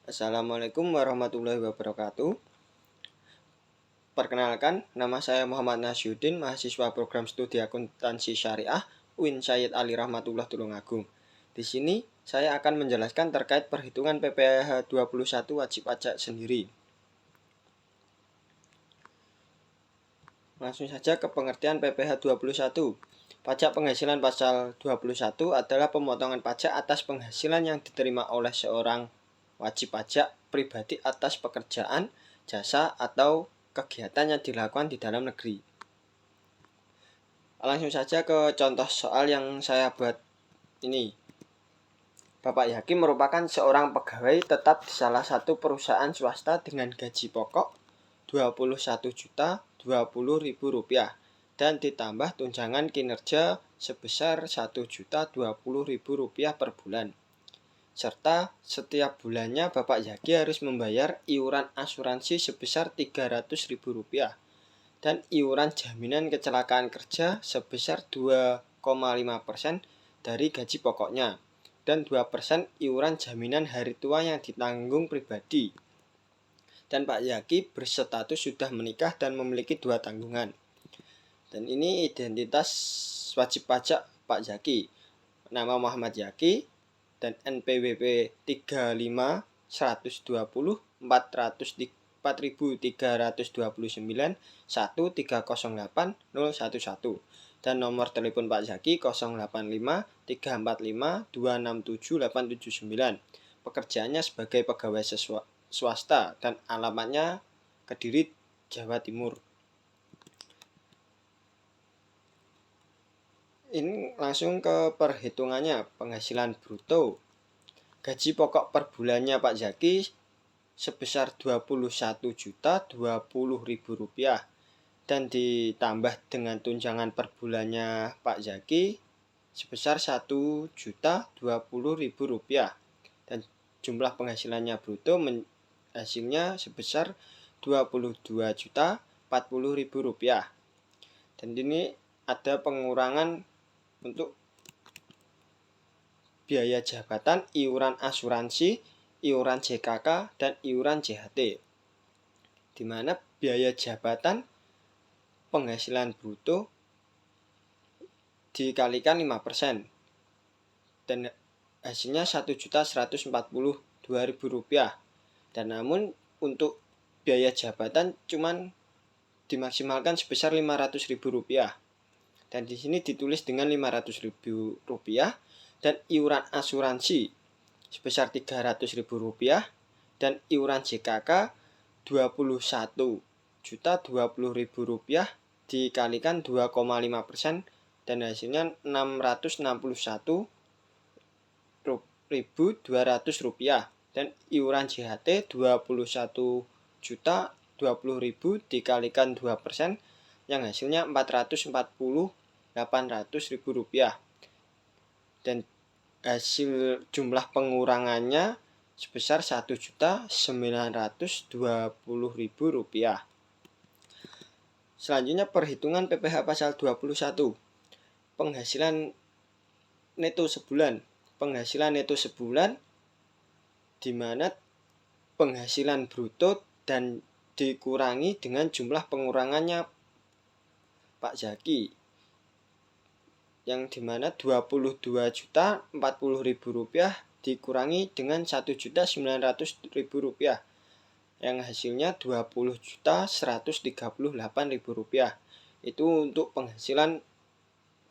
Assalamualaikum warahmatullahi wabarakatuh. Perkenalkan, nama saya Muhammad Nasyuddin, mahasiswa program studi akuntansi syariah UIN Syed Ali Rahmatullah Tulungagung. Di sini saya akan menjelaskan terkait perhitungan PPh 21 wajib pajak sendiri. Langsung saja ke pengertian PPh 21. Pajak penghasilan pasal 21 adalah pemotongan pajak atas penghasilan yang diterima oleh seorang wajib pajak pribadi atas pekerjaan, jasa, atau kegiatan yang dilakukan di dalam negeri. Langsung saja ke contoh soal yang saya buat ini. Bapak Yaki merupakan seorang pegawai tetap di salah satu perusahaan swasta dengan gaji pokok Rp21.020.000 dan ditambah tunjangan kinerja sebesar Rp1.020.000 per bulan. Serta setiap bulannya Bapak Yaki harus membayar iuran asuransi sebesar Rp300.000 dan iuran jaminan kecelakaan kerja sebesar 2,5% dari gaji pokoknya dan 2% iuran jaminan hari tua yang ditanggung pribadi. Dan Pak Yaki berstatus sudah menikah dan memiliki 2 tanggungan. Dan ini identitas wajib pajak Pak Yaki. Nama Muhammad Yaki dan NPWP 35 120 4.329 1308 011 dan nomor telepon Pak Yaki 085 345 267 879. Pekerjaannya sebagai pegawai swasta dan alamatnya Kediri, Jawa Timur. Ini langsung ke perhitungannya. Penghasilan bruto. Gaji pokok per bulannya Pak Yaki sebesar Rp21.020.000 dan ditambah dengan tunjangan per bulannya Pak Yaki sebesar Rp1.020.000 dan jumlah penghasilannya bruto hasilnya sebesar Rp22.040.000. Dan ini ada pengurangan untuk biaya jabatan, iuran asuransi, iuran JKK, dan iuran JHT. Di mana biaya jabatan penghasilan bruto dikalikan 5% dan hasilnya Rp1.140.000. Dan namun untuk biaya jabatan cuman dimaksimalkan sebesar Rp500.000. Dan di sini ditulis dengan Rp500.000 dan iuran asuransi sebesar Rp300.000 dan iuran JKK Rp21.020.000 dikalikan 2,5% dan hasilnya Rp691.200 dan iuran JHT Rp21.020.000 dikalikan 2% yang hasilnya Rp440.800.000 dan hasil jumlah pengurangannya sebesar Rp1.920.000. Selanjutnya perhitungan PPh pasal 21. Penghasilan neto sebulan. Penghasilan neto sebulan di mana penghasilan bruto dan dikurangi dengan jumlah pengurangannya Pak Yaki yang dimana Rp22.040.000 dikurangi dengan Rp1.900.000 yang hasilnya Rp20.138.000. Itu untuk penghasilan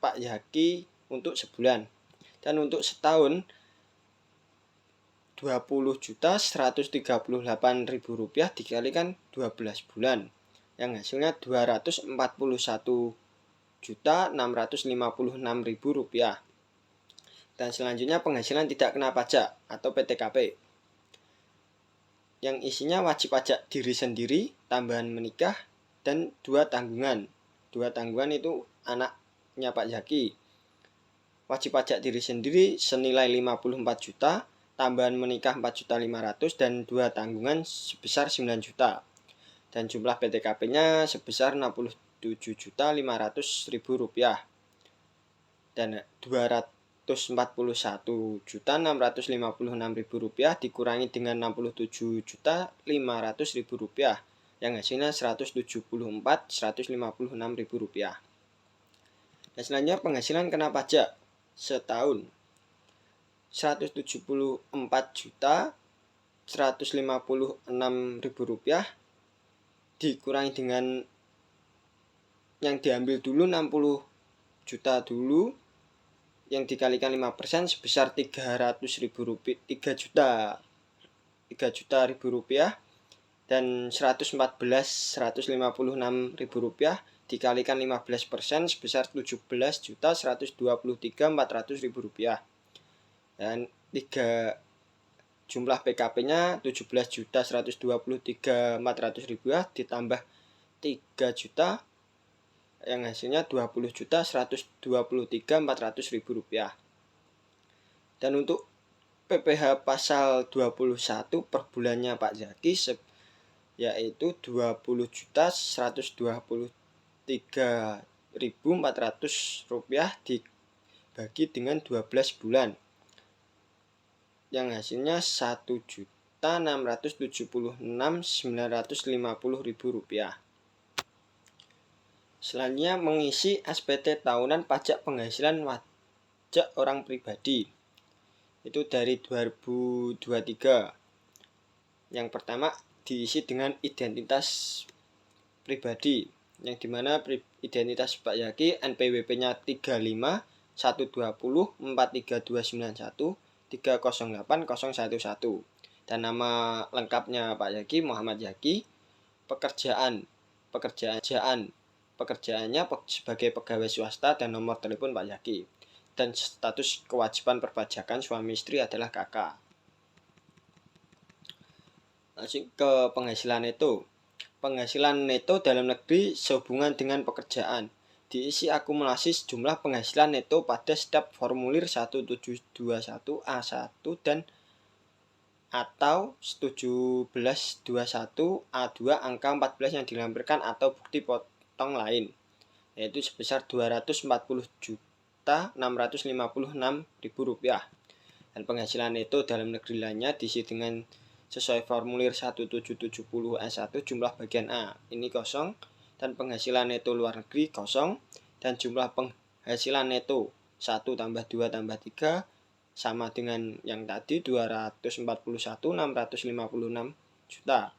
Pak Yaki untuk sebulan. Dan untuk setahun Rp20.138.000 dikalikan 12 bulan yang hasilnya Rp241.656.000. Dan selanjutnya penghasilan tidak kena pajak atau PTKP yang isinya wajib pajak diri sendiri, tambahan menikah, dan 2 tanggungan. 2 tanggungan itu anaknya Pak Yaki. Wajib pajak diri sendiri senilai 54 juta, tambahan menikah 4.500.000 dan 2 tanggungan sebesar 9 juta. Dan jumlah PTKP-nya sebesar Rp67.500.000. Dan Rp141.656.000 dikurangi dengan Rp67.500.000 yang hasilnya Rp174.156.000. Dan selanjutnya penghasilan kena pajak setahun Rp174.156.000 dikurangi dengan yang diambil dulu 60 juta dulu, yang dikalikan 5% sebesar Rp3 juta dan Rp156.000 dikalikan 15% sebesar Rp17.123.400.000. Dan jumlah PKP-nya Rp17.123.400.000 ditambah 3 juta yang hasilnya Rp20.123.400.000. Dan untuk PPh pasal 21 per bulannya Pak Zaki yaitu Rp20.123.400 dibagi dengan 12 bulan yang hasilnya Rp1.676.950.000. Selanjutnya mengisi SPT tahunan pajak penghasilan pajak orang pribadi. Itu dari 2023. Yang pertama diisi dengan identitas pribadi, yang dimana identitas Pak Yaki NPWP-nya 35 120 43291 308011 dan nama lengkapnya Pak Yaki Muhammad Yaki. Pekerjaannya sebagai pegawai swasta dan nomor telepon Pak Yaki. Dan status kewajiban perpajakan suami istri adalah kakak. Masuk ke penghasilan neto. Penghasilan neto dalam negeri sehubungan dengan pekerjaan. Diisi akumulasi sejumlah penghasilan neto pada setiap formulir 1721A1 dan atau 1721A2 angka 14 yang dilampirkan atau bukti potong lain, yaitu sebesar Rp240.656.000. Dan penghasilan neto dalam negeri lainnya diisi dengan sesuai formulir 1770A1 jumlah bagian A ini kosong, dan penghasilan neto luar negeri kosong, dan jumlah penghasilan neto 1 tambah 2 tambah 3 sama dengan yang tadi 241.656 juta.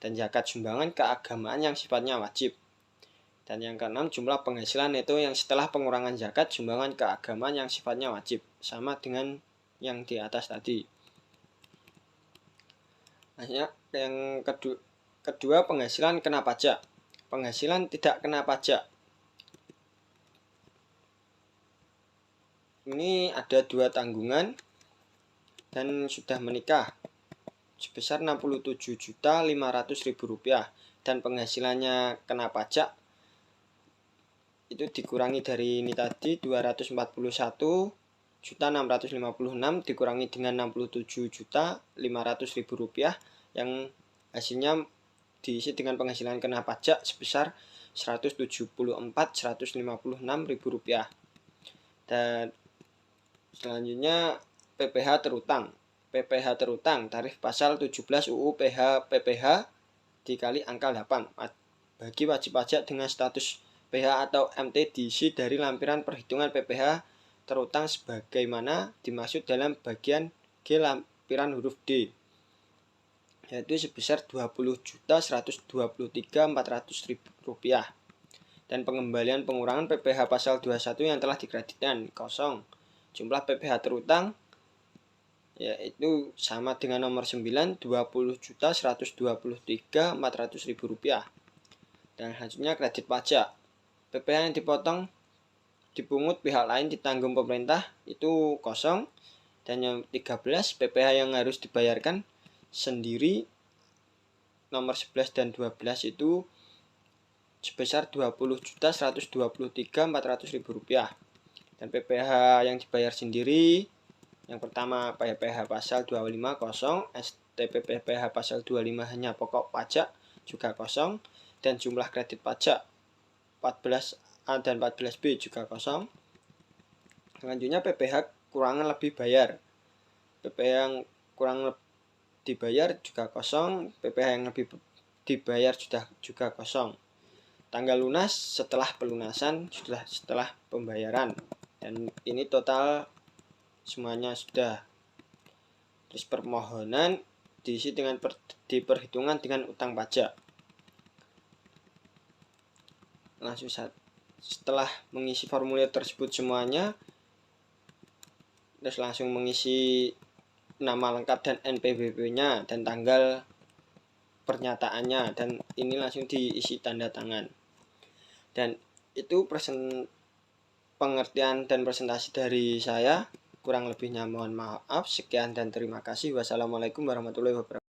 Dan zakat sumbangan keagamaan yang sifatnya wajib. Dan yang keenam jumlah penghasilan neto yang setelah pengurangan zakat sumbangan keagamaan yang sifatnya wajib, sama dengan yang di atas tadi. Nah, yang kedua penghasilan kena pajak. Penghasilan tidak kena pajak. Ini ada 2 tanggungan dan sudah menikah sebesar Rp67.500.000 dan penghasilannya kena pajak itu dikurangi dari ini tadi 241.656 dikurangi dengan Rp67.500.000 yang hasilnya diisi dengan penghasilan kena pajak sebesar Rp174.156.000. Dan selanjutnya PPh terutang. PPh terutang tarif pasal 17 UU PPh dikali angka 8 bagi wajib pajak dengan status PH atau MT diisi dari lampiran perhitungan PPh terutang sebagaimana dimaksud dalam bagian G lampiran huruf D, yaitu sebesar Rp20.123.400.000. Dan pengembalian pengurangan PPh pasal 21 yang telah dikreditkan kosong. Jumlah PPh terutang yaitu sama dengan nomor 9 Rp20.123.400.000. Dan selanjutnya kredit pajak. PPh yang dipungut pihak lain ditanggung pemerintah itu kosong. Dan yang 13 PPh yang harus dibayarkan sendiri nomor 11 dan 12 itu sebesar Rp20.123.400.000. Dan PPh yang dibayar sendiri yang pertama PPh pasal 25 kosong, STP PPh pasal 25 hanya pokok pajak juga kosong, dan jumlah kredit pajak 14A dan 14B juga kosong. Selanjutnya PPh kurang lebih bayar. PPh yang kurang dibayar juga kosong, PPh yang lebih dibayar sudah juga kosong. Tanggal lunas setelah pelunasan, sudah setelah pembayaran. Dan ini total semuanya sudah. Terus permohonan diisi dengan diperhitungkan dengan utang pajak. Langsung setelah mengisi formulir tersebut semuanya, terus langsung mengisi nama lengkap dan NPWP-nya dan tanggal pernyataannya, dan ini langsung diisi tanda tangan. Dan itu pengertian dan presentasi dari saya. Kurang lebihnya mohon maaf. Sekian dan terima kasih. Wassalamualaikum warahmatullahi wabarakatuh.